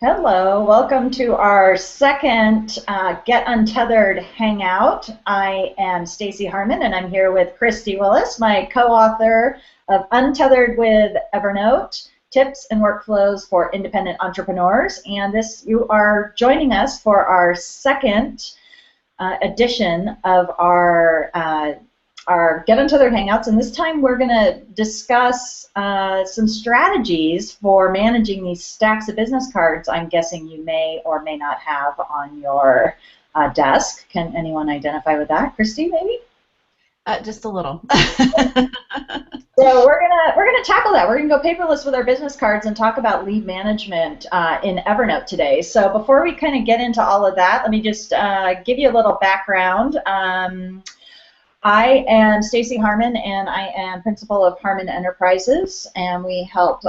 Hello, welcome to our second Get Untethered Hangout. I am Stacey Harmon, and I'm here with Kristi Willis, my co-author of Untethered with Evernote, Tips and Workflows for Independent Entrepreneurs. And you are joining us for our second edition of our Get Untethered Hangouts, and this time we're going to discuss some strategies for managing these stacks of business cards I'm guessing you may or may not have on your desk. Can anyone identify with that? Kristi, maybe? Just a little. So we're gonna tackle that. We're gonna go paperless with our business cards and talk about lead management in Evernote today. So before we kind of get into all of that, let me just give you a little background. I am Stacey Harmon, and I am principal of Harmon Enterprises, and we help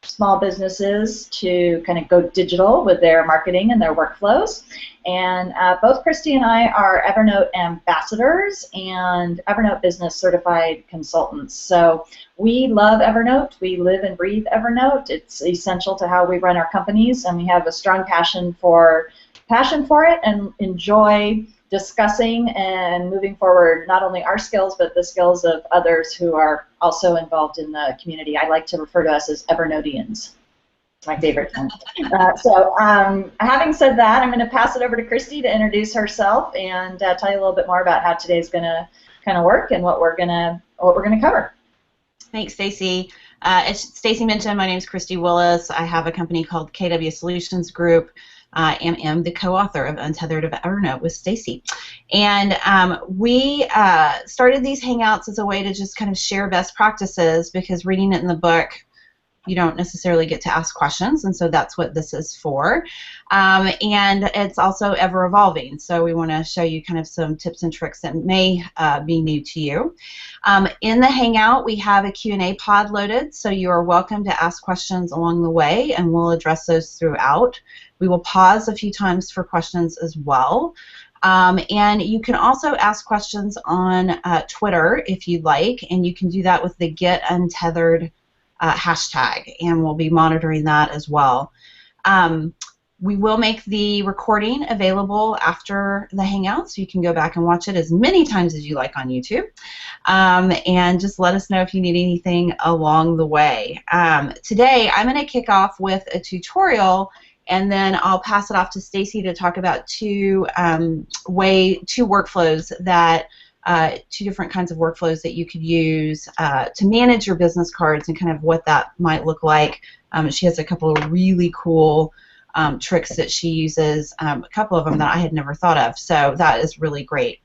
small businesses to kind of go digital with their marketing and their workflows. And both Kristi and I are Evernote ambassadors and Evernote Business Certified Consultants. So we love Evernote. We live and breathe Evernote. It's essential to how we run our companies, and we have a strong passion for it and enjoy discussing and moving forward not only our skills but the skills of others who are also involved in the community. I like to refer to us as Evernotians. It's my favorite term. So having said that, I'm going to pass it over to Kristi to introduce herself and tell you a little bit more about how today's going to kind of work and what we're going to cover. Thanks, Stacey. As Stacey mentioned, my name is Kristi Willis. I have a company called KW Solutions Group. I am the co-author of Untethered of Evernote with Stacey. And we started these Hangouts as a way to just kind of share best practices, because reading it in the book, you don't necessarily get to ask questions, and so that's what this is for. And it's also ever evolving, so we want to show you kind of some tips and tricks that may be new to you. In the Hangout, we have a Q&A pod loaded, so you are welcome to ask questions along the way, and we'll address those throughout. We will pause a few times for questions as well. And you can also ask questions on Twitter if you'd like, and you can do that with the Get Untethered hashtag, and we'll be monitoring that as well. We will make the recording available after the Hangout, so you can go back and watch it as many times as you like on YouTube. And just let us know if you need anything along the way. Today, I'm going to kick off with a tutorial, and then I'll pass it off to Stacey to talk about two workflows that two different kinds of workflows that you could use to manage your business cards and kind of what that might look like. She has a couple of really cool tricks that she uses, a couple of them that I had never thought of, so that is really great.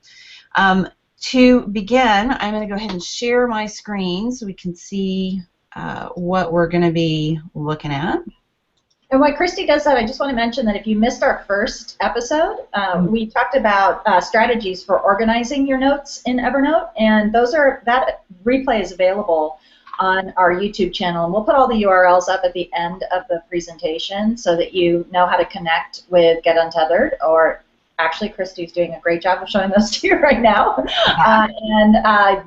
To begin, I'm going to go ahead and share my screen so we can see what we're going to be looking at. And while Kristi does that, I just want to mention that if you missed our first episode, we talked about strategies for organizing your notes in Evernote, and that replay is available on our YouTube channel, and we'll put all the URLs up at the end of the presentation so that you know how to connect with Get Untethered, or actually Kristi's doing a great job of showing those to you right now. And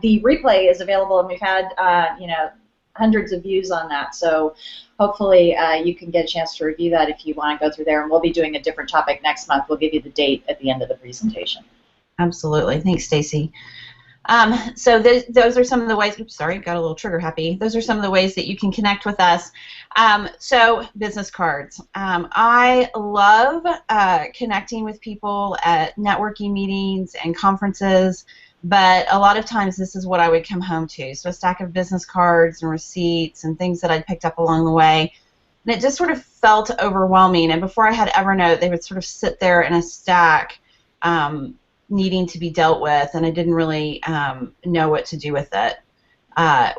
the replay is available, and we've had hundreds of views on that, so hopefully you can get a chance to review that if you want to go through there, and we'll be doing a different topic next month. We'll give you the date at the end of the presentation. Absolutely. Thanks, Stacey. So those are some of the ways, oops, sorry, got a little trigger happy. Those are some of the ways that you can connect with us. So business cards. I love connecting with people at networking meetings and conferences, but a lot of times this is what I would come home to. So a stack of business cards and receipts and things that I'd picked up along the way. And it just sort of felt overwhelming. And before I had Evernote, they would sort of sit there in a stack needing to be dealt with, and I didn't really know what to do with it.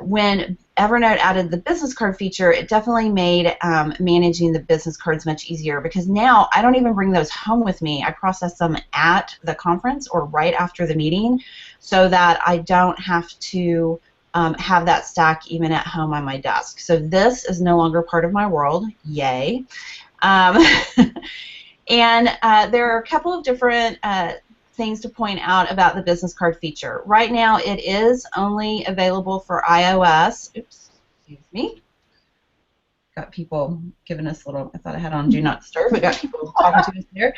When Evernote added the business card feature, it definitely made managing the business cards much easier, because now I don't even bring those home with me. I process them at the conference or right after the meeting, so that I don't have to have that stack even at home on my desk. So this is no longer part of my world. Yay. And there are a couple of different things to point out about the business card feature. Right now it is only available for iOS. Oops, excuse me. got people giving us a little, I thought I had on Do Not Disturb, but got people talking to us there.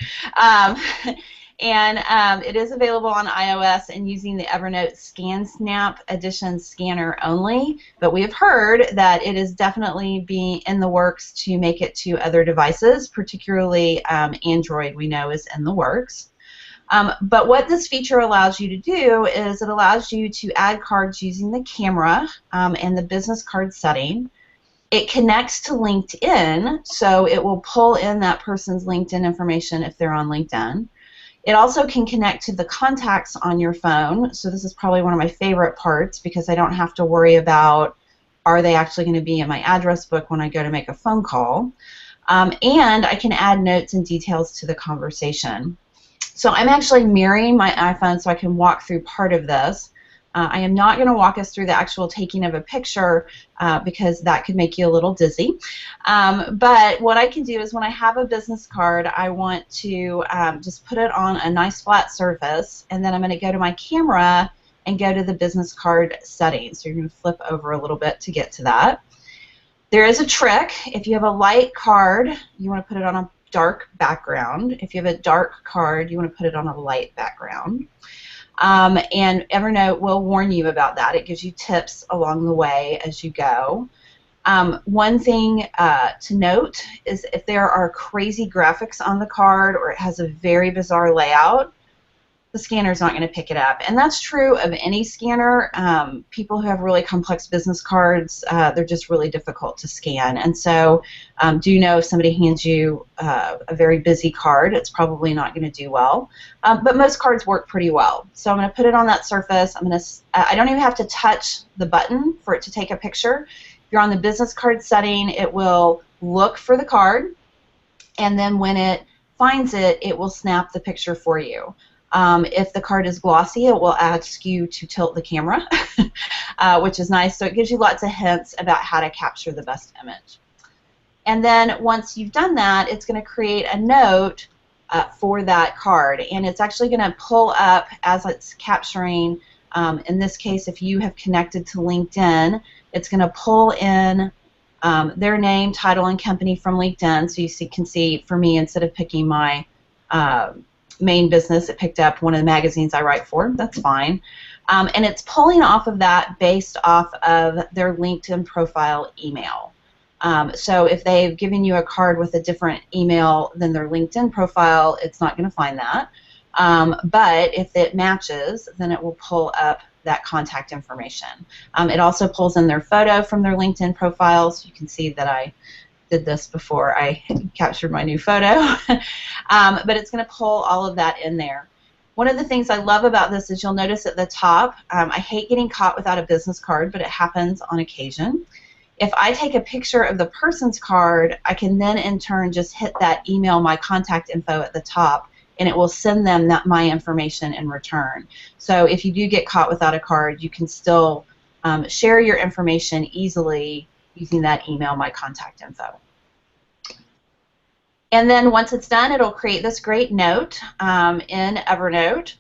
It is available on iOS and using the Evernote ScanSnap Edition scanner only, but we have heard that it is definitely being in the works to make it to other devices, particularly Android we know is in the works. But what this feature allows you to do is it allows you to add cards using the camera and the business card setting. It connects to LinkedIn, so it will pull in that person's LinkedIn information if they're on LinkedIn. It also can connect to the contacts on your phone, so this is probably one of my favorite parts because I don't have to worry about are they actually going to be in my address book when I go to make a phone call. And I can add notes and details to the conversation. So I'm actually mirroring my iPhone so I can walk through part of this. I am not going to walk us through the actual taking of a picture because that could make you a little dizzy. But what I can do is when I have a business card, I want to just put it on a nice flat surface, and then I'm going to go to my camera and go to the business card settings. So you're going to flip over a little bit to get to that. There is a trick. If you have a light card, you want to put it on a dark background. If you have a dark card, you want to put it on a light background. And Evernote will warn you about that. It gives you tips along the way as you go. One thing to note is if there are crazy graphics on the card or it has a very bizarre layout, the scanner's not going to pick it up. And that's true of any scanner. People who have really complex business cards, they're just really difficult to scan. And so do know if somebody hands you a very busy card, it's probably not going to do well. But most cards work pretty well. So I'm going to put it on that surface. I don't even have to touch the button for it to take a picture. If you're on the business card setting, it will look for the card, and then when it finds it, it will snap the picture for you. If the card is glossy, it will ask you to tilt the camera, which is nice. So it gives you lots of hints about how to capture the best image. And then once you've done that, it's going to create a note for that card. And it's actually going to pull up as it's capturing. In this case, if you have connected to LinkedIn, it's going to pull in their name, title, and company from LinkedIn. So you can see, for me, instead of picking my main business, it picked up one of the magazines I write for. That's fine. And it's pulling off of that based off of their LinkedIn profile email. So if they've given you a card with a different email than their LinkedIn profile, it's not going to find that. But if it matches, then it will pull up that contact information. It also pulls in their photo from their LinkedIn profile, so you can see that I did this before I captured my new photo. But it's going to pull all of that in there. One of the things I love about this is you'll notice at the top, I hate getting caught without a business card, but it happens on occasion. If I take a picture of the person's card, I can then in turn just hit that email my contact info at the top, and it will send them my information in return. So if you do get caught without a card, you can still share your information easily using that email my contact info. And then once it's done, it'll create this great note in Evernote,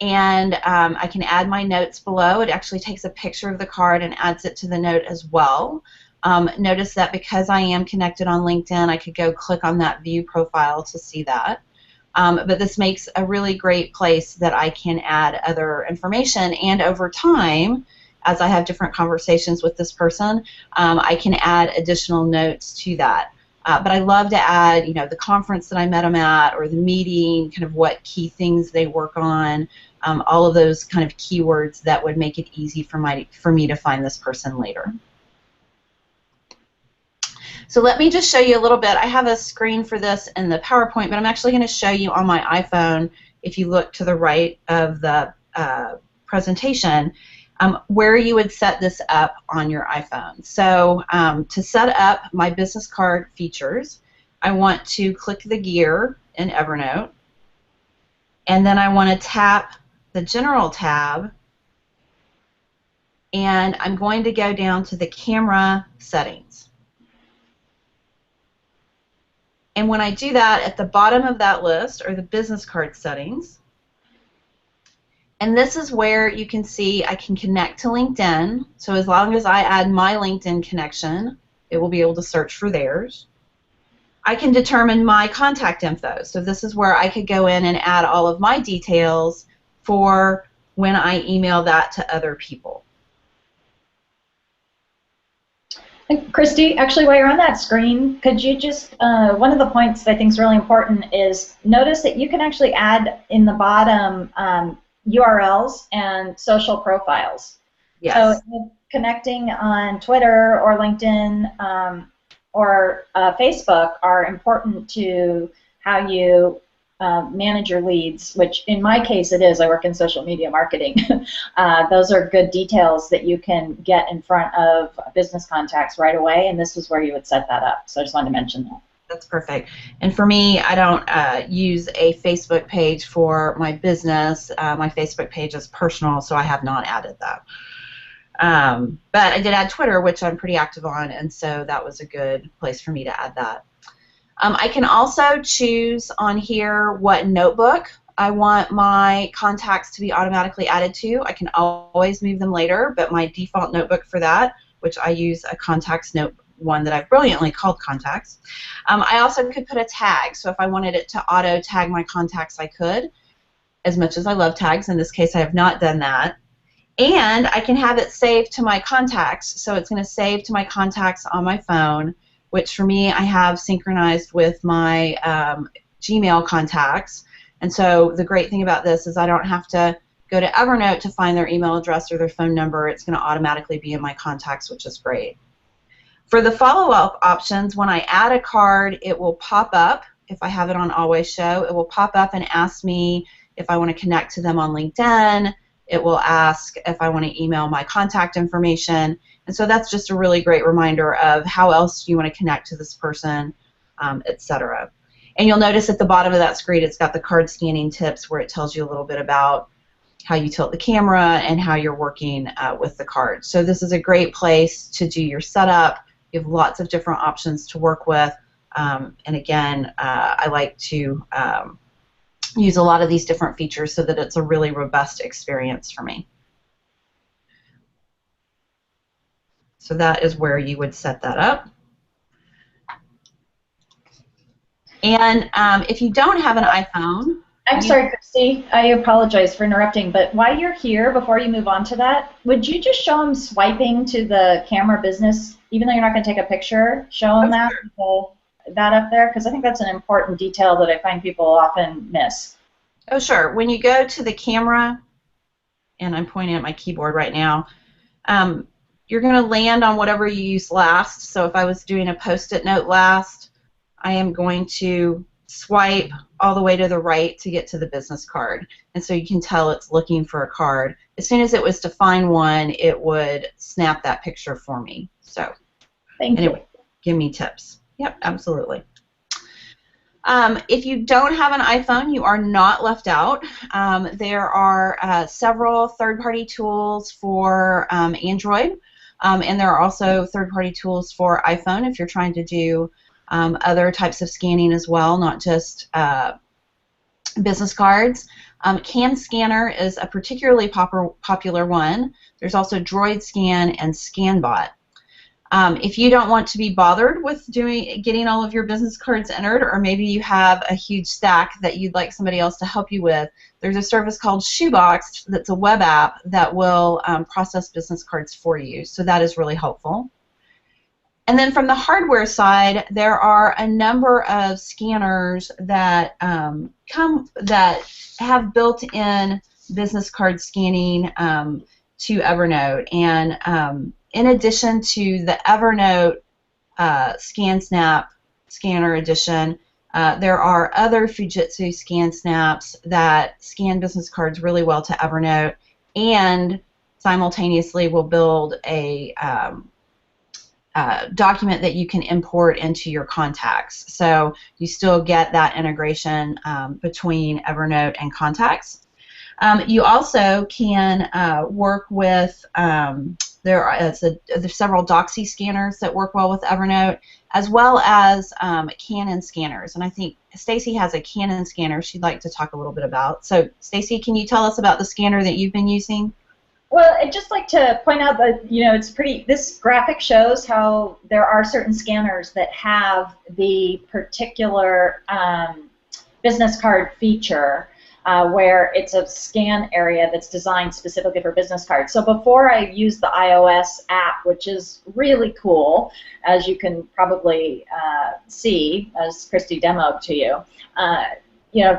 and I can add my notes below. It actually takes a picture of the card and adds it to the note as well. Notice that because I am connected on LinkedIn, I could go click on that view profile to see that. But this makes a really great place that I can add other information, and over time, as I have different conversations with this person, I can add additional notes to that. But I love to add, the conference that I met them at, or the meeting, kind of what key things they work on, all of those kind of keywords that would make it easy for me to find this person later. So let me just show you a little bit. I have a screen for this in the PowerPoint, but I'm actually going to show you on my iPhone, if you look to the right of the presentation, where you would set this up on your iPhone. So to set up my business card features, I want to click the gear in Evernote, and then I want to tap the General tab, and I'm going to go down to the camera settings. And when I do that, at the bottom of that list are the business card settings. And this is where you can see I can connect to LinkedIn. So as long as I add my LinkedIn connection, it will be able to search for theirs. I can determine my contact info. So this is where I could go in and add all of my details for when I email that to other people. And Kristi, actually, while you're on that screen, could you just, one of the points that I think is really important is notice that you can actually add in the bottom URLs and social profiles. Yes. So connecting on Twitter or LinkedIn or Facebook are important to how you manage your leads, which in my case it is. I work in social media marketing. Those are good details that you can get in front of business contacts right away, and this is where you would set that up. So I just wanted to mention that. That's perfect. And for me, I don't use a Facebook page for my business. My Facebook page is personal, so I have not added that. But I did add Twitter, which I'm pretty active on, and so that was a good place for me to add that. I can also choose on here what notebook I want my contacts to be automatically added to. I can always move them later, but my default notebook for that, which I use a contacts note one that I've brilliantly called contacts. I also could put a tag, so if I wanted it to auto tag my contacts, I could. As much as I love tags, in this case I have not done that. And I can have it saved to my contacts, so it's going to save to my contacts on my phone, which for me I have synchronized with my Gmail contacts. And so the great thing about this is I don't have to go to Evernote to find their email address or their phone number. It's going to automatically be in my contacts, which is great. For the follow-up options, when I add a card, it will pop up. If I have it on Always Show, it will pop up and ask me if I want to connect to them on LinkedIn. It will ask if I want to email my contact information. And so that's just a really great reminder of how else you want to connect to this person, etc. And you'll notice at the bottom of that screen it's got the card scanning tips where it tells you a little bit about how you tilt the camera and how you're working with the card. So this is a great place to do your setup. You have lots of different options to work with. And again, I like to use a lot of these different features so that it's a really robust experience for me. So that is where you would set that up. And if you don't have an iPhone... I'm sorry, Kristi. I apologize for interrupting, but while you're here, before you move on to that, would you just show them swiping to the camera business, even though you're not going to take a picture, show them that up there? Because I think that's an important detail that I find people often miss. Oh, sure. When you go to the camera, and I'm pointing at my keyboard right now, you're going to land on whatever you used last. So if I was doing a Post-it note last, I am going to swipe all the way to the right to get to the business card. And so you can tell it's looking for a card. As soon as it was to find one, it would snap that picture for me. So anyway, give me tips. Yep, absolutely. If you don't have an iPhone, you are not left out. There are several third-party tools for Android, and there are also third-party tools for iPhone if you're trying to do other types of scanning as well, not just business cards. Can Scanner is a particularly popular one. There's also Droid Scan and ScanBot. If you don't want to be bothered with getting all of your business cards entered, or maybe you have a huge stack that you'd like somebody else to help you with, there's a service called Shoebox that's a web app that will process business cards for you. So that is really helpful. And then from the hardware side, there are a number of scanners that have built-in business card scanning to Evernote. And in addition to the Evernote ScanSnap Scanner Edition, there are other Fujitsu ScanSnaps that scan business cards really well to Evernote and simultaneously will build a document that you can import into your contacts. So you still get that integration between Evernote and contacts. You also can work with, there's several Doxy scanners that work well with Evernote, as well as Canon scanners. And I think Stacey has a Canon scanner she'd like to talk a little bit about. So Stacey, can you tell us about the scanner that you've been using? Well, I'd just like to point out that, it's pretty, this graphic shows how there are certain scanners that have the particular business card feature where it's a scan area that's designed specifically for business cards. So before I used the iOS app, which is really cool, as you can probably see, as Kristi demoed to you,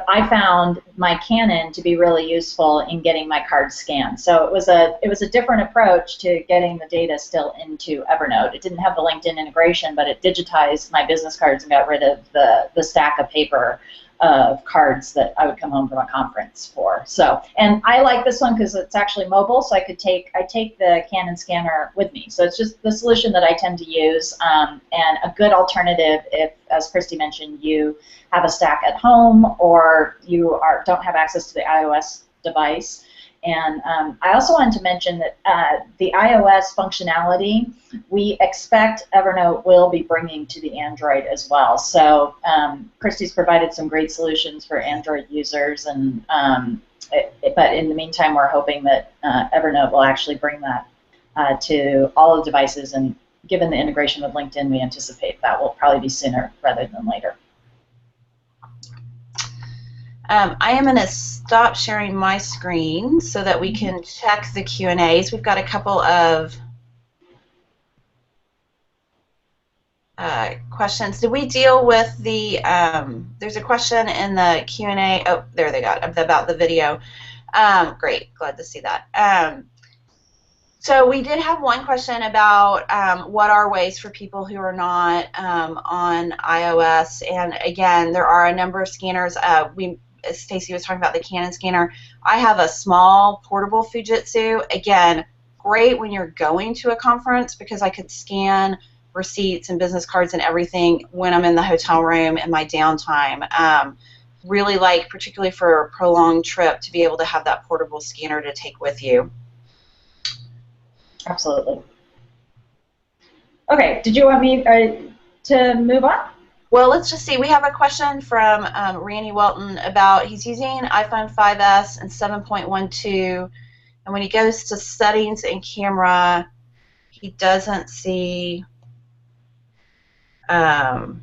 I found my Canon to be really useful in getting my cards scanned. So it was a different approach to getting the data still into Evernote. It didn't have the LinkedIn integration, but it digitized my business cards and got rid of the stack of paper of cards that I would come home from a conference for. So, and I like this one because it's actually mobile, so I take the Canon scanner with me. So it's just the solution that I tend to use, and a good alternative if, as Kristi mentioned, you have a stack at home or you don't have access to the iOS device. And I also wanted to mention that the iOS functionality, we expect Evernote will be bringing to the Android as well. So Kristi's provided some great solutions for Android users, and but in the meantime, we're hoping that Evernote will actually bring that to all of the devices. And given the integration with LinkedIn, we anticipate that will probably be sooner rather than later. I am going to stop sharing my screen so that we can check the Q&As. We've got a couple of questions. Did we deal with the, there's a question in the Q&A, oh, there they got, about the video. Great, glad to see that. So we did have one question about what are ways for people who are not on iOS, and again, there are a number of scanners. Stacey was talking about the Canon scanner. I have a small portable Fujitsu. Again, great when you're going to a conference because I could scan receipts and business cards and everything when I'm in the hotel room in my downtime. Really like, particularly for a prolonged trip, to be able to have that portable scanner to take with you. Absolutely. Okay, did you want me to move on? Well, let's just see. We have a question from Randy Welton about he's using iPhone 5S and 7.12, and when he goes to settings and camera, he doesn't see at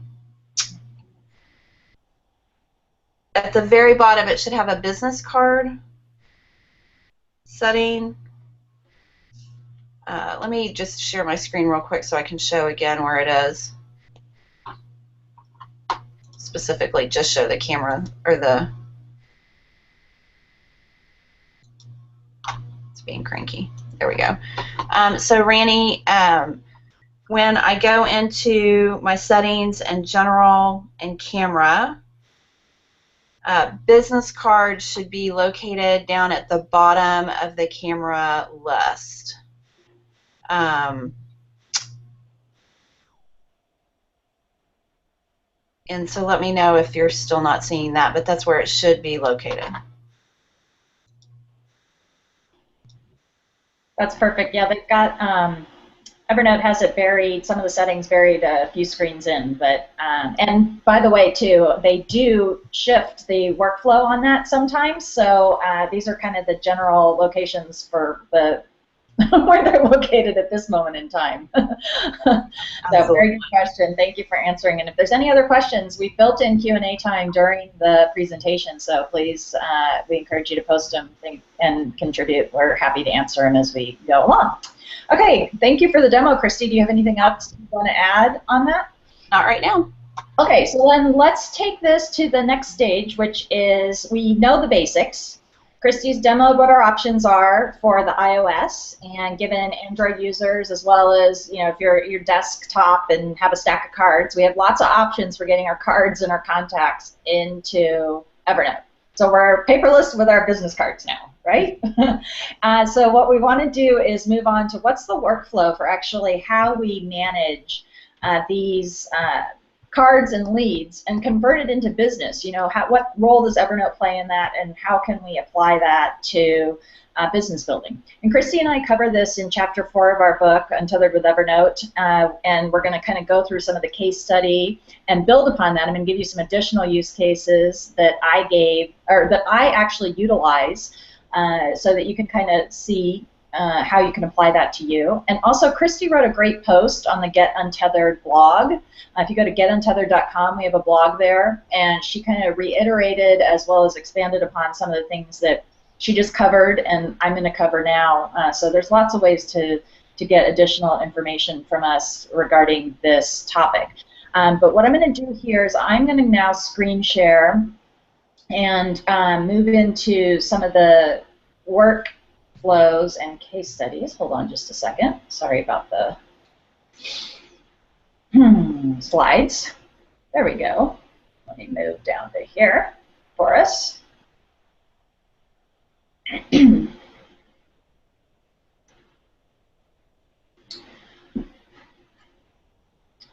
the very bottom it should have a business card setting. Let me just share my screen real quick so I can show again where it is. Specifically, just show the camera or the. It's being cranky. There we go. So Randy, when I go into my settings and general and camera, business cards should be located down at the bottom of the camera list. And so let me know if you're still not seeing that, but that's where it should be located. That's perfect. Yeah, they've got, Evernote has it buried, some of the settings buried a few screens in, but, and by the way, too, they do shift the workflow on that sometimes, so these are kind of the general locations for the where they're located at this moment in time. So very good question. Thank you for answering. And if there's any other questions, we've built in Q&A time during the presentation, so please, we encourage you to post them and contribute. We're happy to answer them as we go along. Okay, thank you for the demo, Kristi. Do you have anything else you want to add on that? Not right now. Okay, so then let's take this to the next stage, which is we know the basics. Kristi's demoed what our options are for the iOS, and given Android users as well as, if you're at your desktop and have a stack of cards, we have lots of options for getting our cards and our contacts into Evernote. So we're paperless with our business cards now, right? So what we want to do is move on to what's the workflow for actually how we manage these cards and leads and convert it into business. What role does Evernote play in that, and how can we apply that to business building? And Kristi and I cover this in Chapter 4 of our book, Untethered with Evernote, and we're going to kind of go through some of the case study and build upon that. I'm going to give you some additional use cases that I actually utilize, so that you can kind of see how you can apply that to you. And also, Kristi wrote a great post on the Get Untethered blog. If you go to getuntethered.com, we have a blog there, and she kind of reiterated as well as expanded upon some of the things that she just covered and I'm going to cover now. So there's lots of ways to get additional information from us regarding this topic. But what I'm going to do here is I'm going to now screen share and move into some of the workflows and case studies. Hold on just a second. Sorry about the slides. There we go. Let me move down to here for us.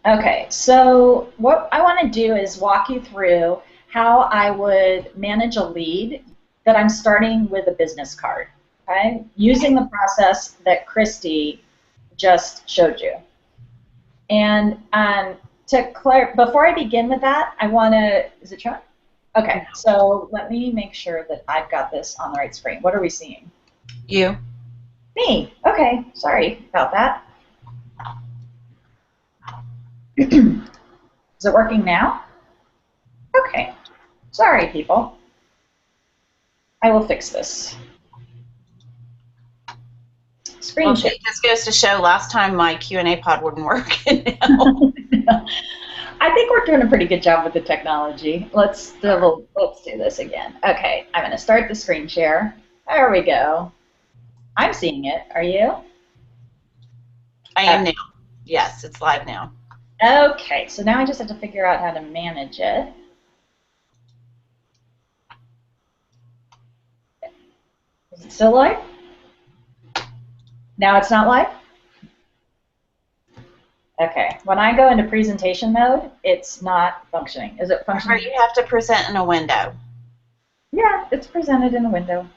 Okay, so what I want to do is walk you through how I would manage a lead that I'm starting with a business card, okay, using the process that Kristi just showed you. And before I begin with that, I want to, is it showing? Okay, so let me make sure that I've got this on the right screen. What are we seeing? You. Me. Okay, sorry about that. Is it working now? Okay. Sorry, people. I will fix this. Screen share. This goes to show last time my Q&A pod wouldn't work. I think we're doing a pretty good job with the technology. Let's do this again. Okay, I'm going to start the screen share. There we go. I'm seeing it. Are you? I am now. Yes, it's live now. Okay, so now I just have to figure out how to manage it. Is it still live? Now it's not live? Okay, when I go into presentation mode, it's not functioning. Is it functioning? Or you have to present in a window. Yeah, it's presented in a window.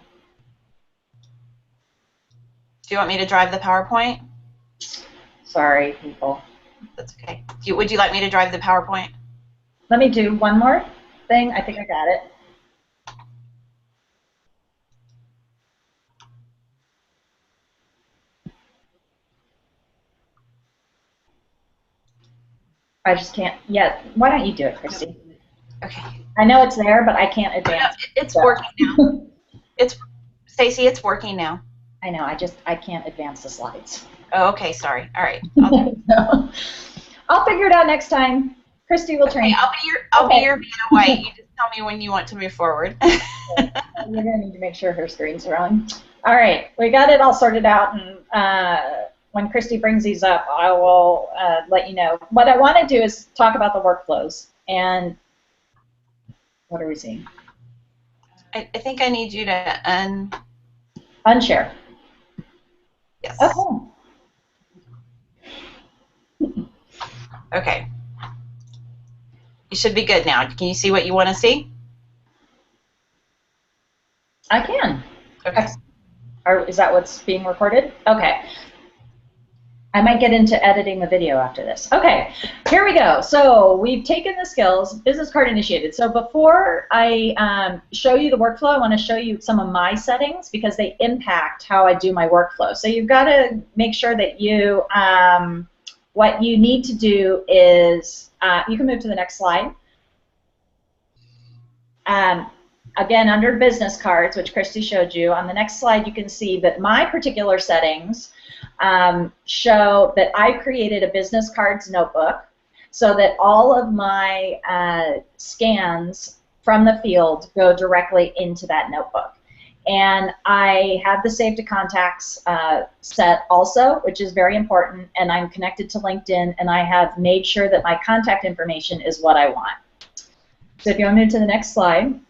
Do you want me to drive the PowerPoint? Sorry, people. That's okay. Would you like me to drive the PowerPoint? Let me do one more thing. I think I got it. I just can't yet. Why don't you do it, Kristi? Okay. I know it's there, but I can't advance. No, it's working now. Stacey, it's working now. I know. I can't advance the slides. Oh, okay. Sorry. All right. No. I'll figure it out next time. Kristi will train. I'll be your Vanna White. You just tell me when you want to move forward. You're gonna need to make sure her screen's on. All right, we got it all sorted out, and when Kristi brings these up, I will let you know. What I want to do is talk about the workflows. And what are we seeing? I think I need you to unshare. Yes. Okay. Okay. You should be good now. Can you see what you want to see? I can. Okay. Is that what's being recorded? Okay. I might get into editing the video after this. Okay, here we go. So we've taken the skills, business card initiated. So before I show you the workflow, I want to show you some of my settings because they impact how I do my workflow. So you've got to make sure that you, what you need to do is, you can move to the next slide. Again, under business cards, which Kristi showed you, on the next slide you can see that my particular settings show that I created a business cards notebook so that all of my scans from the field go directly into that notebook. And I have the Save to Contacts set also, which is very important, and I'm connected to LinkedIn, and I have made sure that my contact information is what I want. So if you want to move to the next slide.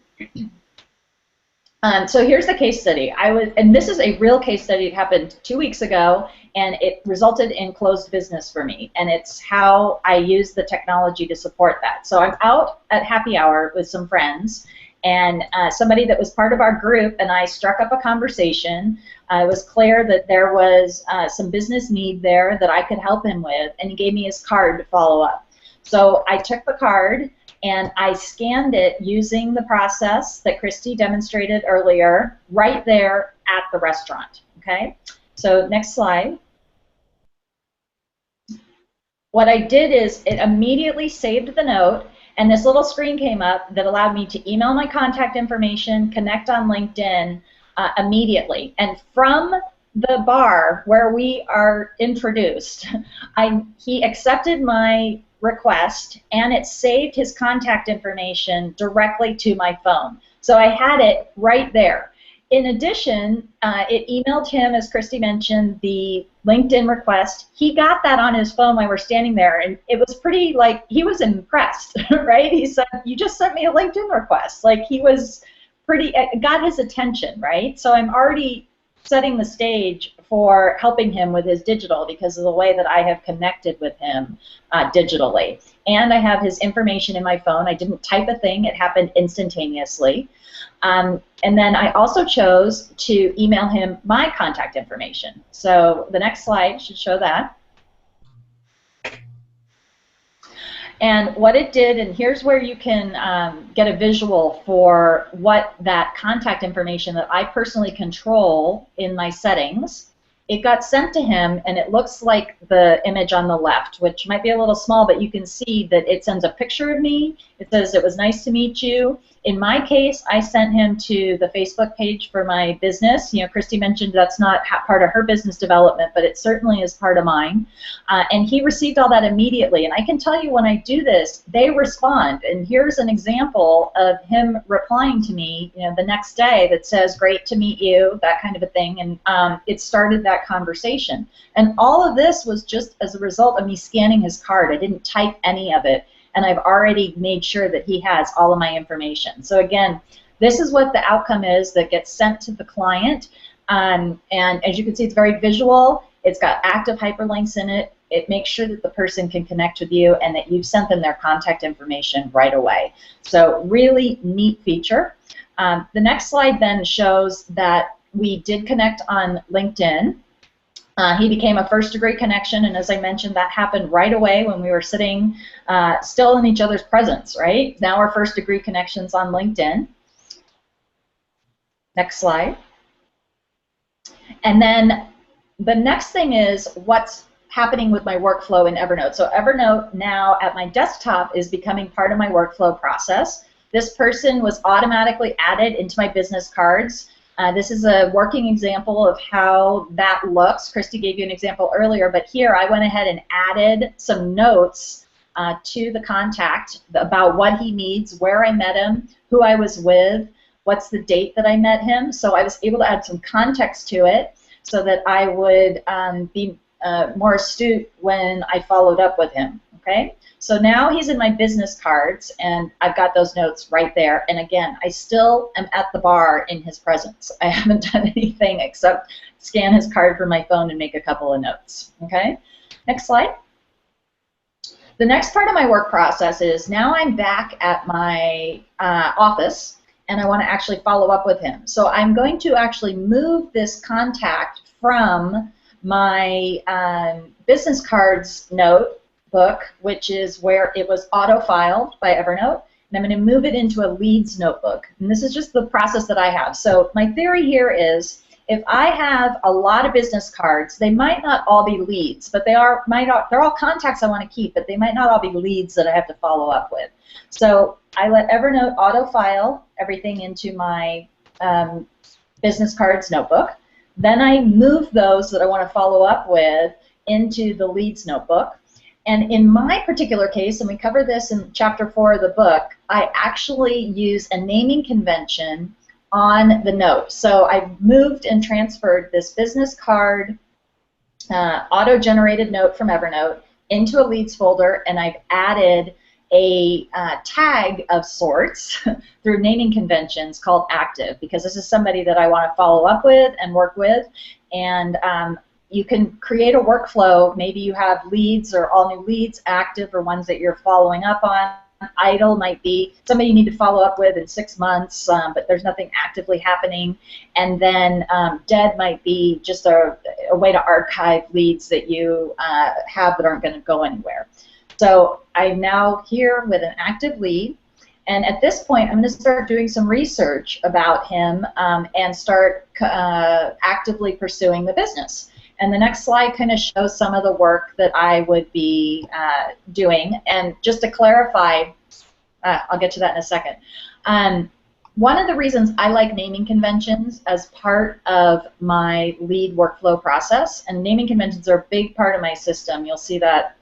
So here's the case study. And this is a real case study. It happened 2 weeks ago, and it resulted in closed business for me. And it's how I use the technology to support that. So I'm out at happy hour with some friends, and somebody that was part of our group and I struck up a conversation. It was clear that there was some business need there that I could help him with, and he gave me his card to follow up. So I took the card and I scanned it using the process that Kristi demonstrated earlier right there at the restaurant, okay? So next slide. What I did is it immediately saved the note, and this little screen came up that allowed me to email my contact information, connect on LinkedIn immediately. And from the bar where we are introduced, he accepted my request, and it saved his contact information directly to my phone. So I had it right there. In addition, it emailed him, as Kristi mentioned, the LinkedIn request. He got that on his phone while we're standing there, and it was pretty, like, he was impressed, right? He said, you just sent me a LinkedIn request. Like, he was pretty, it got his attention, right? So I'm already setting the stage for helping him with his digital because of the way that I have connected with him digitally. And I have his information in my phone. I didn't type a thing. It happened instantaneously. And then I also chose to email him my contact information. So the next slide should show that. And what it did, and here's where you can get a visual for what that contact information that I personally control in my settings. It got sent to him, and it looks like the image on the left, which might be a little small, but you can see that it sends a picture of me. It says, it was nice to meet you. In my case, I sent him to the Facebook page for my business. You know, Kristi mentioned that's not part of her business development, but it certainly is part of mine. And he received all that immediately. And I can tell you when I do this, they respond. And here's an example of him replying to me, you know, the next day that says, great to meet you, that kind of a thing. And it started that conversation. And all of this was just as a result of me scanning his card. I didn't type any of it. And I've already made sure that he has all of my information. So again, this is what the outcome is that gets sent to the client. And as you can see, it's very visual. It's got active hyperlinks in it. It makes sure that the person can connect with you and that you've sent them their contact information right away. So really neat feature. The next slide then shows that we did connect on LinkedIn. He became a first-degree connection, and as I mentioned, that happened right away when we were sitting still in each other's presence, right? Now we're first-degree connections on LinkedIn. Next slide. And then the next thing is what's happening with my workflow in Evernote. So Evernote now at my desktop is becoming part of my workflow process. This person was automatically added into my business cards. This is a working example of how that looks. Kristi gave you an example earlier, but here I went ahead and added some notes to the contact about what he needs, where I met him, who I was with, what's the date that I met him. So I was able to add some context to it so that I would be more astute when I followed up with him. Okay? So now he's in my business cards, and I've got those notes right there. And again, I still am at the bar in his presence. I haven't done anything except scan his card from my phone and make a couple of notes. Okay? Next slide. The next part of my work process is now I'm back at my office, and I want to actually follow up with him. So I'm going to actually move this contact from my business cards notebook, which is where it was auto-filed by Evernote, and I'm going to move it into a leads notebook. And this is just the process that I have. So my theory here is if I have a lot of business cards, they might not all be leads, but they're all contacts I want to keep, but they might not all be leads that I have to follow up with. So I let Evernote auto-file everything into my business cards notebook. Then I move those that I want to follow up with into the leads notebook. And in my particular case, and we cover this in Chapter 4 of the book, I actually use a naming convention on the note. So I've moved and transferred this business card auto-generated note from Evernote into a leads folder, and I've added a tag of sorts through naming conventions called active, because this is somebody that I want to follow up with and work with. And you can create a workflow. Maybe you have leads or all new leads, active, or ones that you're following up on. Idle might be somebody you need to follow up with in 6 months, but there's nothing actively happening. And then dead might be just a way to archive leads that you have that aren't going to go anywhere. So I'm now here with an active lead. And at this point, I'm going to start doing some research about him and start actively pursuing the business. And the next slide kind of shows some of the work that I would be doing. And just to clarify, I'll get to that in a second. One of the reasons I like naming conventions as part of my lead workflow process, and naming conventions are a big part of my system, you'll see that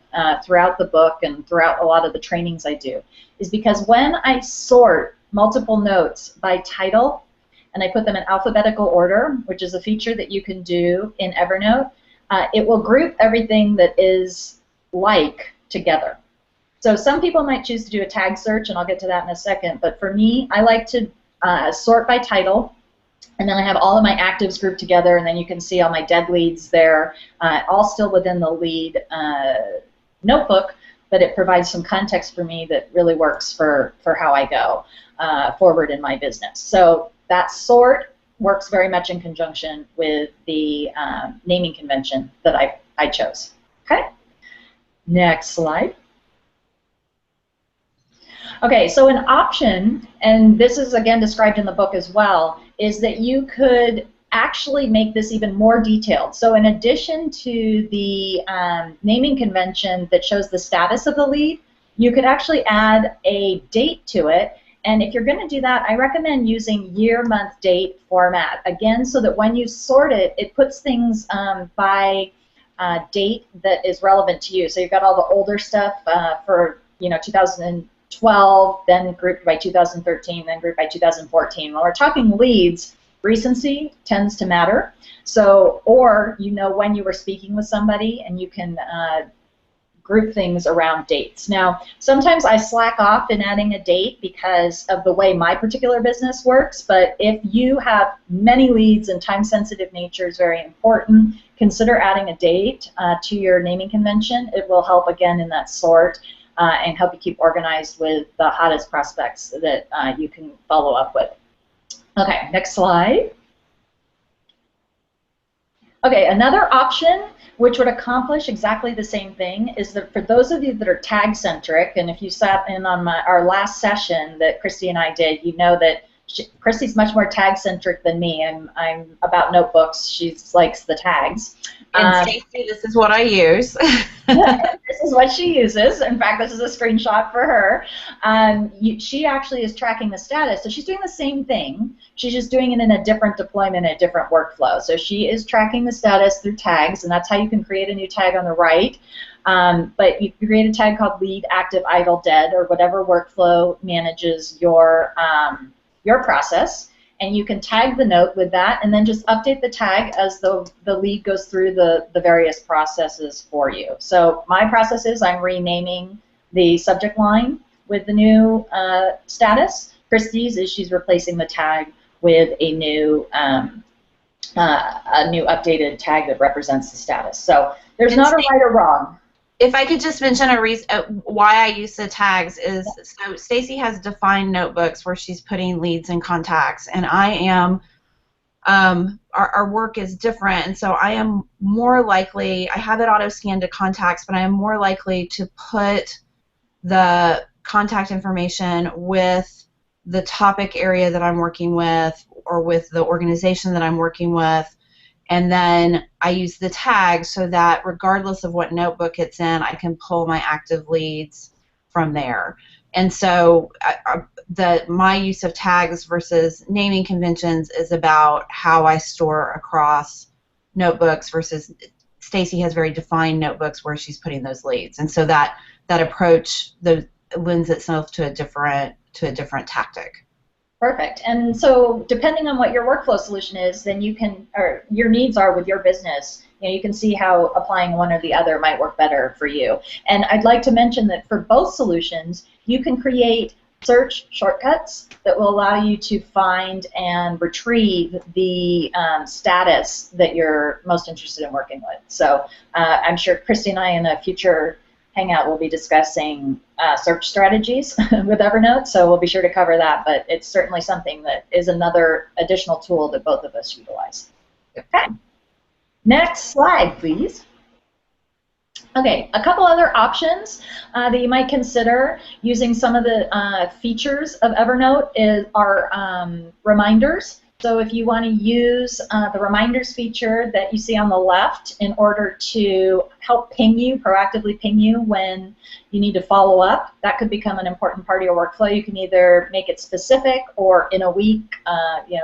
throughout the book and throughout a lot of the trainings I do, is because when I sort multiple notes by title and I put them in alphabetical order, which is a feature that you can do in Evernote, it will group everything that is like together. So some people might choose to do a tag search, and I'll get to that in a second, but for me, I like to sort by title, and then I have all of my actives grouped together, and then you can see all my dead leads there, all still within the lead notebook, but it provides some context for me that really works for how I go forward in my business. So that sort works very much in conjunction with the naming convention that I chose. Okay, next slide. Okay, so an option, and this is again described in the book as well, is that you could actually make this even more detailed. So in addition to the naming convention that shows the status of the lead, you could actually add a date to it. And if you're going to do that, I recommend using year, month, date format, again, so that when you sort it, it puts things by date that is relevant to you. So you've got all the older stuff for 2012, then grouped by 2013, then grouped by 2014. When we're talking leads, recency tends to matter. So, or you know when you were speaking with somebody, and you can group things around dates. Now, sometimes I slack off in adding a date because of the way my particular business works, but if you have many leads and time-sensitive nature is very important, consider adding a date to your naming convention. It will help, again, in that sort and help you keep organized with the hottest prospects that you can follow up with. Okay, next slide. Okay, another option which would accomplish exactly the same thing is that for those of you that are tag-centric, and if you sat in on our last session that Kristi and I did, you know that Kristi's much more tag-centric than me. I'm about notebooks. She likes the tags. And Stacey, this is what I use. This is what she uses. In fact, this is a screenshot for her. She actually is tracking the status. So she's doing the same thing. She's just doing it in a different deployment, a different workflow. So she is tracking the status through tags, and that's how you can create a new tag on the right. But you can create a tag called lead, active, idle, dead, or whatever workflow manages your process. And you can tag the note with that, and then just update the tag as the lead goes through the various processes for you. So my process is I'm renaming the subject line with the new status. Kristi's is she's replacing the tag with a new updated tag that represents the status. So there's not a right or wrong. If I could just mention a reason why I use the tags is, so Stacey has defined notebooks where she's putting leads and contacts, and I am, our work is different, and so I am more likely, I have it auto-scanned to contacts, but I am more likely to put the contact information with the topic area that I'm working with or with the organization that I'm working with. And then I use the tag so that regardless of what notebook it's in, I can pull my active leads from there. And so my use of tags versus naming conventions is about how I store across notebooks versus Stacey has very defined notebooks where she's putting those leads. And so that approach lends itself to a different tactic. Perfect. And so depending on what your workflow solution is, then you can, or your needs are with your business, you can see how applying one or the other might work better for you. And I'd like to mention that for both solutions, you can create search shortcuts that will allow you to find and retrieve the status that you're most interested in working with. So I'm sure Kristi and I in a future Hangout will be discussing search strategies with Evernote, so we'll be sure to cover that, but it's certainly something that is another additional tool that both of us utilize. Okay. Next slide, please. Okay, a couple other options that you might consider using some of the features of Evernote are reminders. So if you want to use the reminders feature that you see on the left in order to help ping you, proactively ping you when you need to follow up, that could become an important part of your workflow. You can either make it specific or in a week,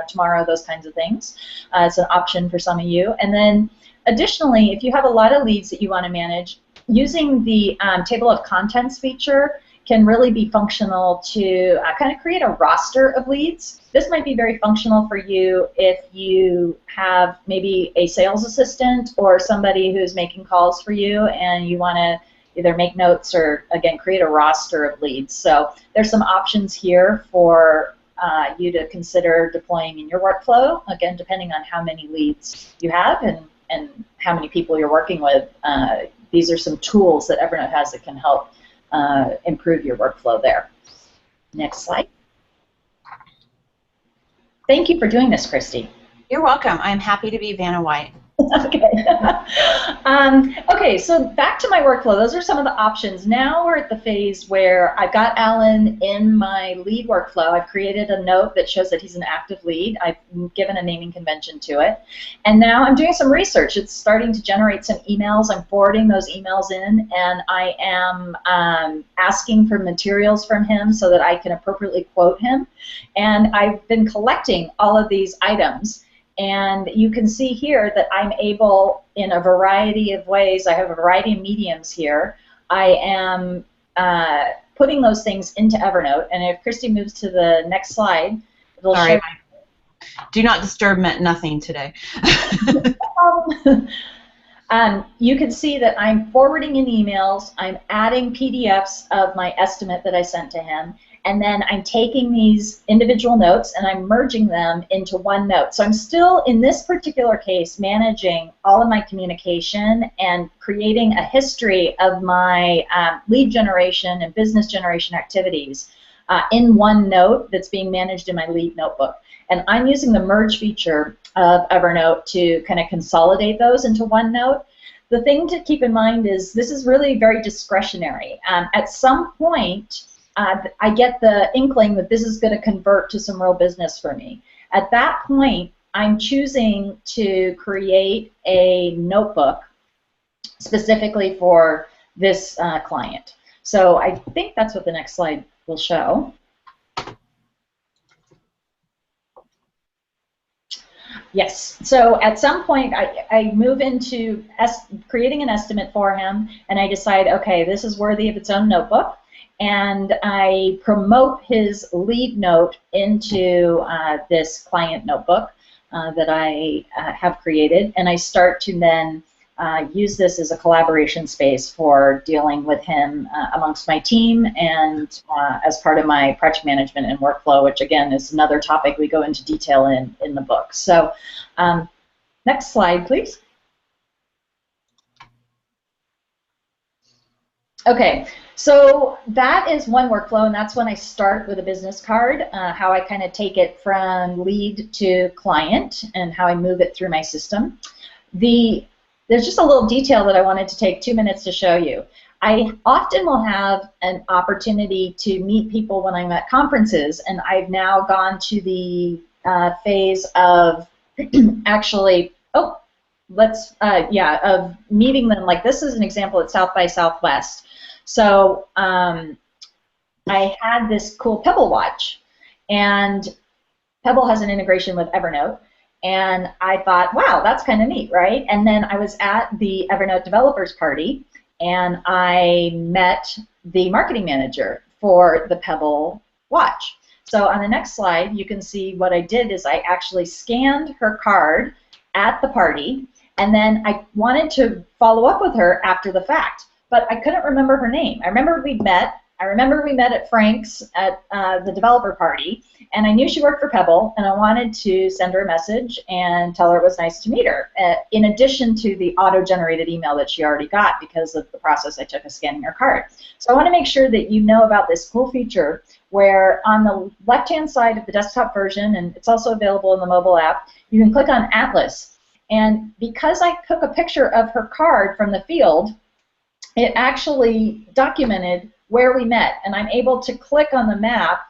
tomorrow, those kinds of things. It's an option for some of you. And then additionally, if you have a lot of leads that you want to manage, using the table of contents feature can really be functional to kind of create a roster of leads. This might be very functional for you if you have maybe a sales assistant or somebody who's making calls for you and you want to either make notes or, again, create a roster of leads. So there's some options here for you to consider deploying in your workflow, again, depending on how many leads you have and how many people you're working with. These are some tools that Evernote has that can help improve your workflow there. Next slide. Thank you for doing this, Kristi. You're welcome. I'm happy to be Vanna White. Okay. Okay, so back to my workflow. Those are some of the options. Now we're at the phase where I've got Alan in my lead workflow. I've created a note that shows that he's an active lead. I've given a naming convention to it. And now I'm doing some research. It's starting to generate some emails. I'm forwarding those emails in, and I am asking for materials from him so that I can appropriately quote him. And I've been collecting all of these items. And you can see here that I'm able, in a variety of ways, I have a variety of mediums here, I am putting those things into Evernote. And if Kristi moves to the next slide, it'll show you. Do not disturb meant nothing today. You can see that I'm forwarding in emails, I'm adding PDFs of my estimate that I sent to him, and then I'm taking these individual notes and I'm merging them into one note. So I'm still, in this particular case, managing all of my communication and creating a history of my lead generation and business generation activities in one note that's being managed in my lead notebook. And I'm using the merge feature of Evernote to kind of consolidate those into one note. The thing to keep in mind is this is really very discretionary. At some point, I get the inkling that this is going to convert to some real business for me. At that point, I'm choosing to create a notebook specifically for this client. So I think that's what the next slide will show. Yes, so at some point I move into creating an estimate for him, and I decide, okay, this is worthy of its own notebook. And I promote his lead note into this client notebook that I have created, and I start to then use this as a collaboration space for dealing with him amongst my team and as part of my project management and workflow, which again is another topic we go into detail in the book. So next slide, please. Okay, so that is one workflow, and that's when I start with a business card, how I kind of take it from lead to client and how I move it through my system. There's just a little detail that I wanted to take 2 minutes to show you. I often will have an opportunity to meet people when I'm at conferences, and I've now gone to the phase of actually, of meeting them. Like this is an example at South by Southwest. So I had this cool Pebble watch, and Pebble has an integration with Evernote, and I thought, wow, that's kind of neat, right? And then I was at the Evernote developers party, and I met the marketing manager for the Pebble watch. So on the next slide, you can see what I did is I actually scanned her card at the party, and then I wanted to follow up with her after the fact, but I couldn't remember her name. I remember we met at Frank's at the developer party, and I knew she worked for Pebble, and I wanted to send her a message and tell her it was nice to meet her, in addition to the auto-generated email that she already got because of the process I took of scanning her card. So I want to make sure that you know about this cool feature where on the left-hand side of the desktop version, and it's also available in the mobile app, you can click on Atlas. And because I took a picture of her card from the field, it actually documented where we met, and I'm able to click on the map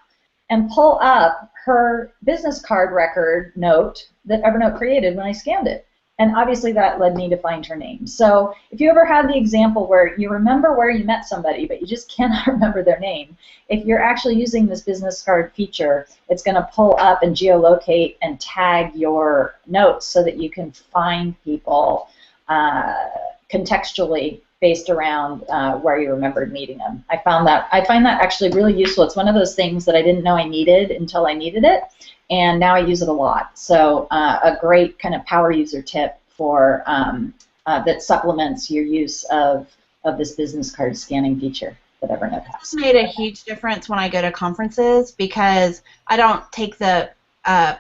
and pull up her business card record note that Evernote created when I scanned it. And obviously that led me to find her name. So if you ever had the example where you remember where you met somebody, but you just cannot remember their name, if you're actually using this business card feature, it's going to pull up and geolocate and tag your notes so that you can find people contextually based around where you remembered meeting them. I find that actually really useful. It's one of those things that I didn't know I needed until I needed it, and now I use it a lot. So a great kind of power user tip for that supplements your use of this business card scanning feature that Evernote has. It's made a huge difference when I go to conferences because I don't take the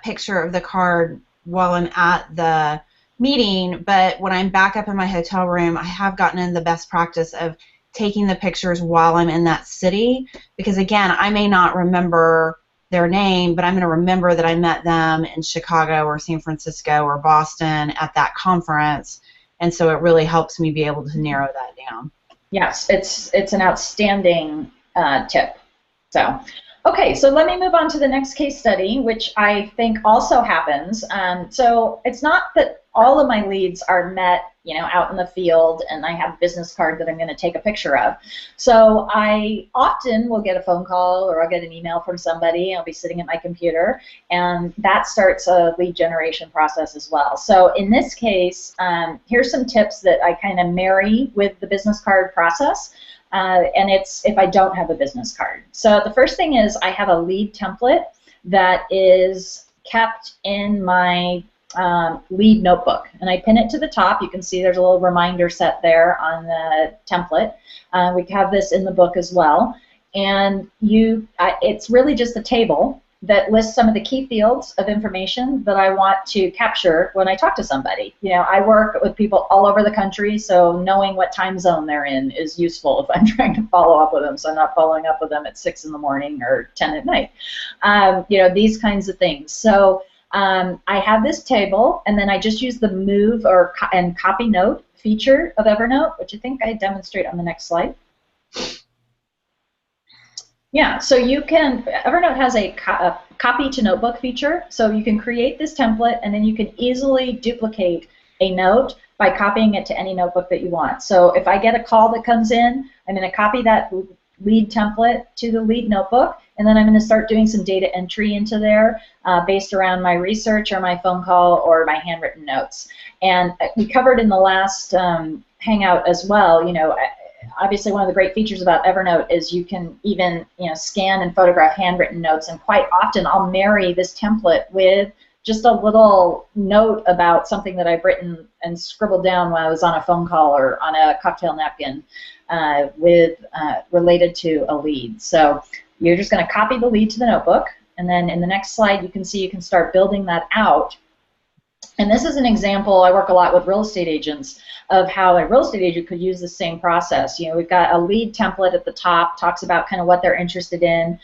picture of the card while I'm at the meeting, but when I'm back up in my hotel room, I have gotten in the best practice of taking the pictures while I'm in that city, because again, I may not remember their name, but I'm going to remember that I met them in Chicago or San Francisco or Boston at that conference, and so it really helps me be able to narrow that down. Yes, it's an outstanding tip. So, okay, so let me move on to the next case study, which I think also happens. So it's not that all of my leads are met, out in the field, and I have a business card that I'm going to take a picture of. So I often will get a phone call or I'll get an email from somebody. I'll be sitting at my computer, and that starts a lead generation process as well. So in this case, here's some tips that I kind of marry with the business card process. And it's if I don't have a business card. So the first thing is I have a lead template that is kept in my lead notebook, and I pin it to the top. You can see there's a little reminder set there on the template. We have this in the book as well, and it's really just a table that lists some of the key fields of information that I want to capture when I talk to somebody. I work with people all over the country, so knowing what time zone they're in is useful if I'm trying to follow up with them, so I'm not following up with them at 6 in the morning or 10 at night. These kinds of things. So I have this table, and then I just use the move and copy note feature of Evernote, which I think I demonstrate on the next slide. Yeah, so Evernote has a copy to notebook feature, so you can create this template, and then you can easily duplicate a note by copying it to any notebook that you want. So if I get a call that comes in, I'm going to copy that lead template to the lead notebook, and then I'm going to start doing some data entry into there based around my research or my phone call or my handwritten notes. And we covered in the last Hangout as well, obviously one of the great features about Evernote is you can even scan and photograph handwritten notes, and quite often I'll marry this template with just a little note about something that I've written and scribbled down when I was on a phone call or on a cocktail napkin related to a lead. So you're just going to copy the lead to the notebook, and then in the next slide you can see you can start building that out. And this is an example, I work a lot with real estate agents, of how a real estate agent could use the same process. We've got a lead template at the top, talks about kind of what they're interested in.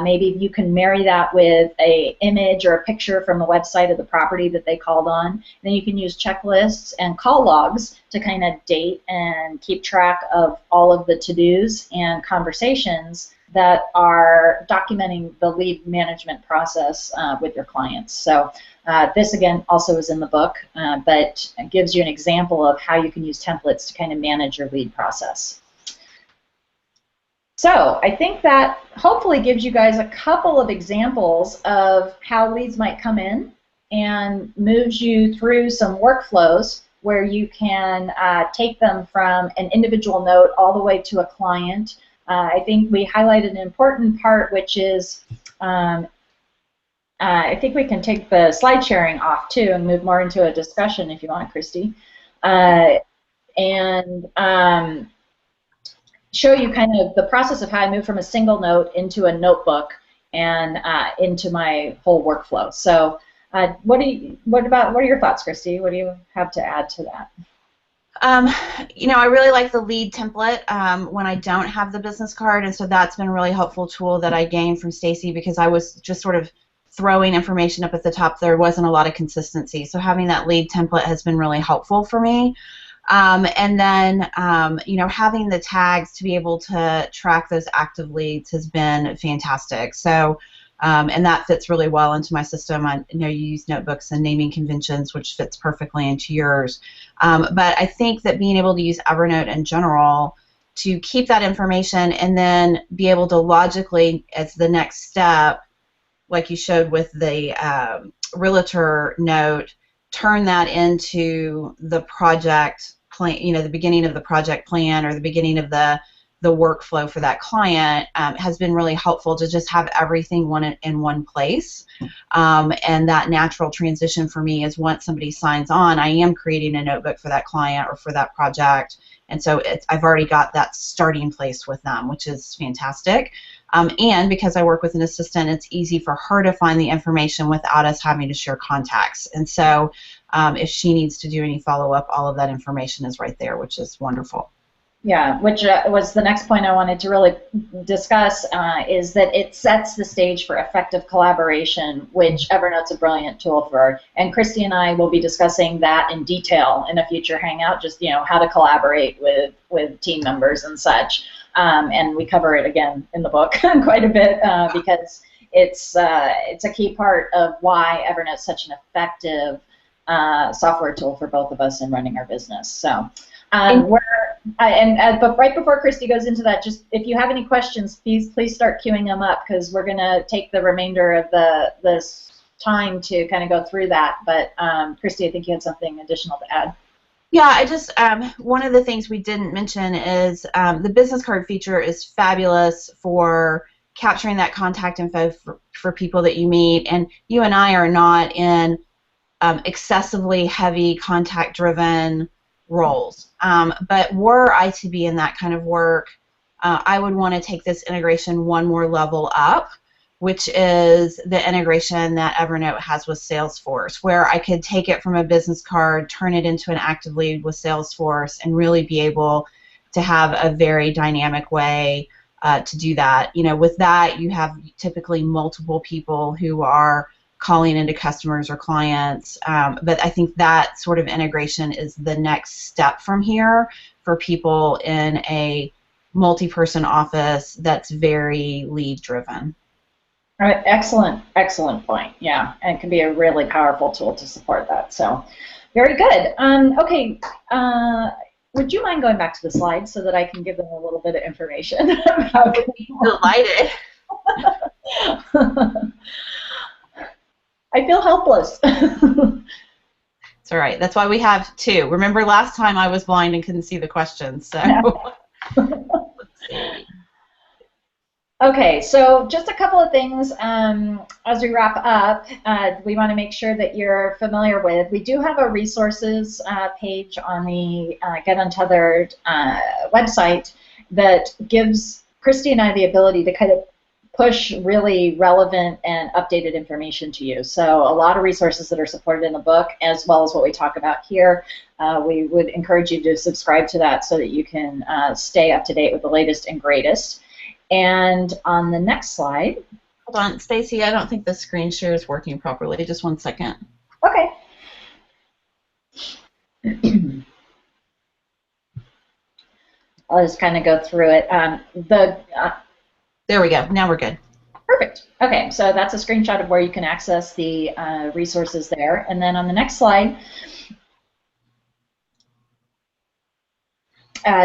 Maybe you can marry that with an image or a picture from the website of the property that they called on. And then you can use checklists and call logs to kind of date and keep track of all of the to-dos and conversations that are documenting the lead management process with your clients. So this, again, also is in the book, but it gives you an example of how you can use templates to kind of manage your lead process. So I think that hopefully gives you guys a couple of examples of how leads might come in and moves you through some workflows where you can take them from an individual note all the way to a client. I think we highlighted an important part, which is I think we can take the slide sharing off too and move more into a discussion if you want, Kristi, and show you kind of the process of how I move from a single note into a notebook and into my whole workflow. So what are your thoughts, Kristi? What do you have to add to that? I really like the lead template when I don't have the business card, and so that's been a really helpful tool that I gained from Stacey, because I was just sort of throwing information up at the top. There wasn't a lot of consistency, so having that lead template has been really helpful for me. And then, you know, having the tags to be able to track those active leads has been fantastic. So, and that fits really well into my system. I know you use notebooks and naming conventions, which fits perfectly into yours. But I think that being able to use Evernote in general to keep that information and then be able to logically, as the next step, like you showed with the realtor note, turn that into the project plan, you know, the beginning of the project plan or the beginning of the workflow for that client, has been really helpful to just have everything in one place. And that natural transition for me is once somebody signs on, I am creating a notebook for that client or for that project. And so I've already got that starting place with them, which is fantastic. And because I work with an assistant, it's easy for her to find the information without us having to share contacts. And so if she needs to do any follow-up, all of that information is right there, which is wonderful. Yeah, which was the next point I wanted to really discuss, is that it sets the stage for effective collaboration, which Evernote's a brilliant tool for. And Kristi and I will be discussing that in detail in a future Hangout, just, you know, how to collaborate with team members and such. And we cover it again in the book quite a bit because it's a key part of why Evernote's such an effective software tool for both of us in running our business. So. But right before Kristi goes into that, just if you have any questions, please start queuing them up, because we're going to take the remainder of this time to kind of go through that. But Kristi, I think you had something additional to add. Yeah, I just one of the things we didn't mention is the business card feature is fabulous for capturing that contact info for people that you meet. And you and I are not in excessively heavy contact-driven roles. But were I to be in that kind of work, I would want to take this integration one more level up, which is the integration that Evernote has with Salesforce, where I could take it from a business card, turn it into an active lead with Salesforce, and really be able to have a very dynamic way to do that. You know, with that, you have typically multiple people who are calling into customers or clients, but I think that sort of integration is the next step from here for people in a multi-person office that's very lead-driven. All right, excellent point. Yeah, and it can be a really powerful tool to support that. So, very good. Okay, would you mind going back to the slides so that I can give them a little bit of information about Delighted. I feel helpless. It's all right. That's why we have two. Remember last time I was blind and couldn't see the questions. So let's see. Okay, so just a couple of things as we wrap up. We want to make sure that you're familiar with. We do have a resources page on the Get Untethered website that gives Kristi and I the ability to kind of push really relevant and updated information to you. So a lot of resources that are supported in the book, as well as what we talk about here. We would encourage you to subscribe to that so that you can stay up to date with the latest and greatest. And on the next slide. Hold on, Stacey, I don't think the screen share is working properly. Just 1 second. Okay. I'll just kind of go through it. There we go. Now we're good. Perfect. Okay, so that's a screenshot of where you can access the resources there. And then on the next slide,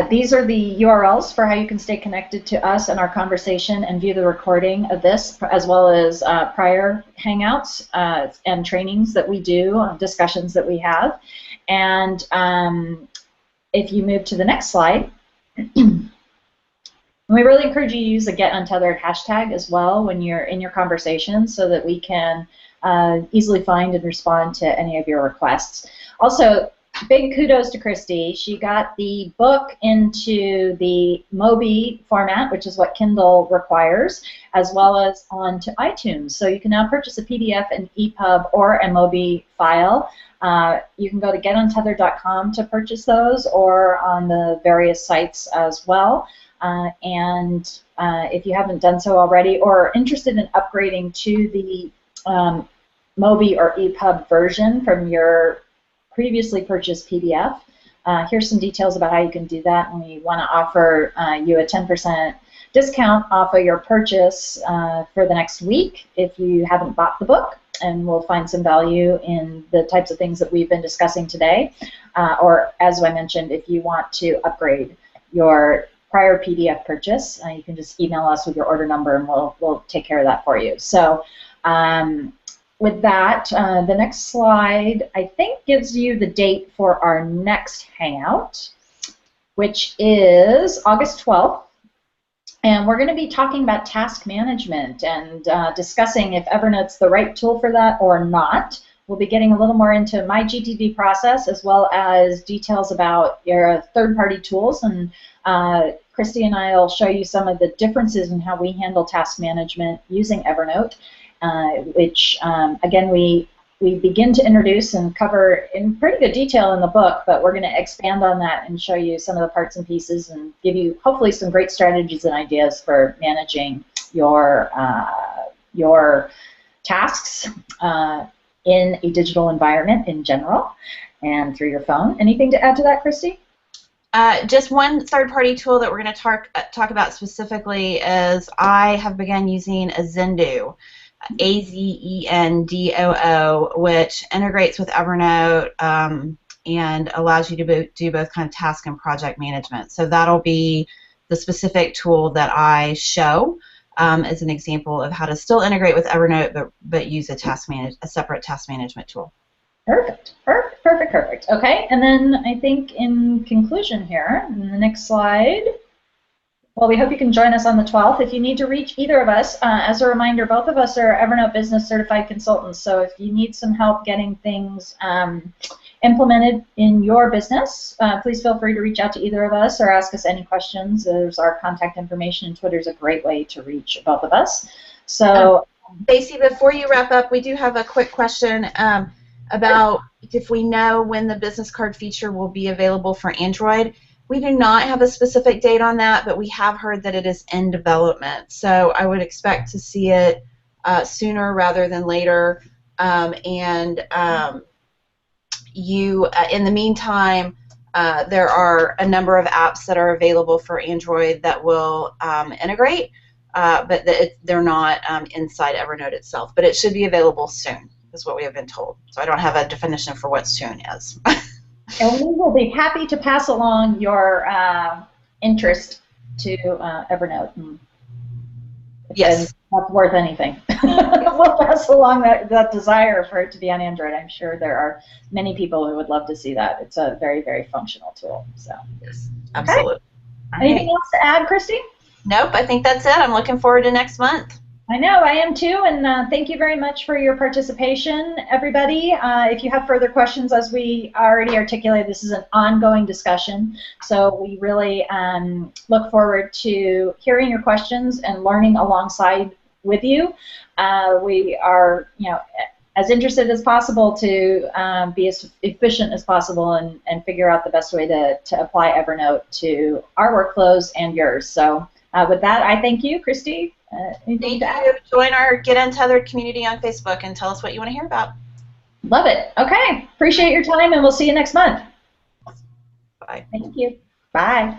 these are the URLs for how you can stay connected to us and our conversation and view the recording of this, as well as prior Hangouts and trainings that we do, discussions that we have. And if you move to the next slide, we really encourage you to use the Get Untethered hashtag as well when you're in your conversation, so that we can easily find and respond to any of your requests. Also, big kudos to Kristi. She got the book into the Mobi format, which is what Kindle requires, as well as onto iTunes. So you can now purchase a PDF, an EPUB, or a Mobi file. You can go to getuntethered.com to purchase those, or on the various sites as well. And if you haven't done so already, or are interested in upgrading to the Mobi or EPUB version from your previously purchased PDF, here's some details about how you can do that, and we want to offer you a 10% discount off of your purchase for the next week if you haven't bought the book, and we'll find some value in the types of things that we've been discussing today. Or, as I mentioned, if you want to upgrade your prior PDF purchase, you can just email us with your order number, and we'll take care of that for you. So with that, the next slide, I think, gives you the date for our next Hangout, which is August 12th. And we're going to be talking about task management and discussing if Evernote's the right tool for that or not. We'll be getting a little more into my GTD process, as well as details about your third-party tools. And Kristi and I will show you some of the differences in how we handle task management using Evernote, which, again, we begin to introduce and cover in pretty good detail in the book, but we're going to expand on that and show you some of the parts and pieces and give you hopefully some great strategies and ideas for managing your tasks in a digital environment in general and through your phone. Anything to add to that, Kristi? Just one third-party tool that we're going to talk about specifically is I have begun using Azendoo. Azendoo, which integrates with Evernote and allows you to do both kind of task and project management. So that'll be the specific tool that I show as an example of how to still integrate with Evernote, but use a separate task management tool. Perfect, perfect, perfect, perfect. Okay, and then I think in conclusion here, in the next slide. Well, we hope you can join us on the 12th. If you need to reach either of us, as a reminder, both of us are Evernote Business Certified Consultants, so if you need some help getting things implemented in your business, please feel free to reach out to either of us or ask us any questions. There's our contact information, and Twitter's a great way to reach both of us. So, Stacey, before you wrap up, we do have a quick question about if we know when the business card feature will be available for Android. We do not have a specific date on that, but we have heard that it is in development. So I would expect to see it sooner rather than later. In the meantime, there are a number of apps that are available for Android that will integrate, but they're not inside Evernote itself. But it should be available soon, is what we have been told. So I don't have a definition for what soon is. And we will be happy to pass along your interest to Evernote. And yes. It's not worth anything. We'll pass along that desire for it to be on Android. I'm sure there are many people who would love to see that. It's a very, very functional tool. So. Yes, absolutely. Okay. Anything else to add, Kristi? Nope, I think that's it. I'm looking forward to next month. I know, I am too, and thank you very much for your participation, everybody. If you have further questions, as we already articulated, this is an ongoing discussion, so we really look forward to hearing your questions and learning alongside with you. We are, as interested as possible to be as efficient as possible and figure out the best way to apply Evernote to our workflows and yours. So with that, I thank you, Kristi. Thank you. Join our Get Untethered community on Facebook and tell us what you want to hear about. Love it. Okay. Appreciate your time, and we'll see you next month. Bye. Thank you. Bye.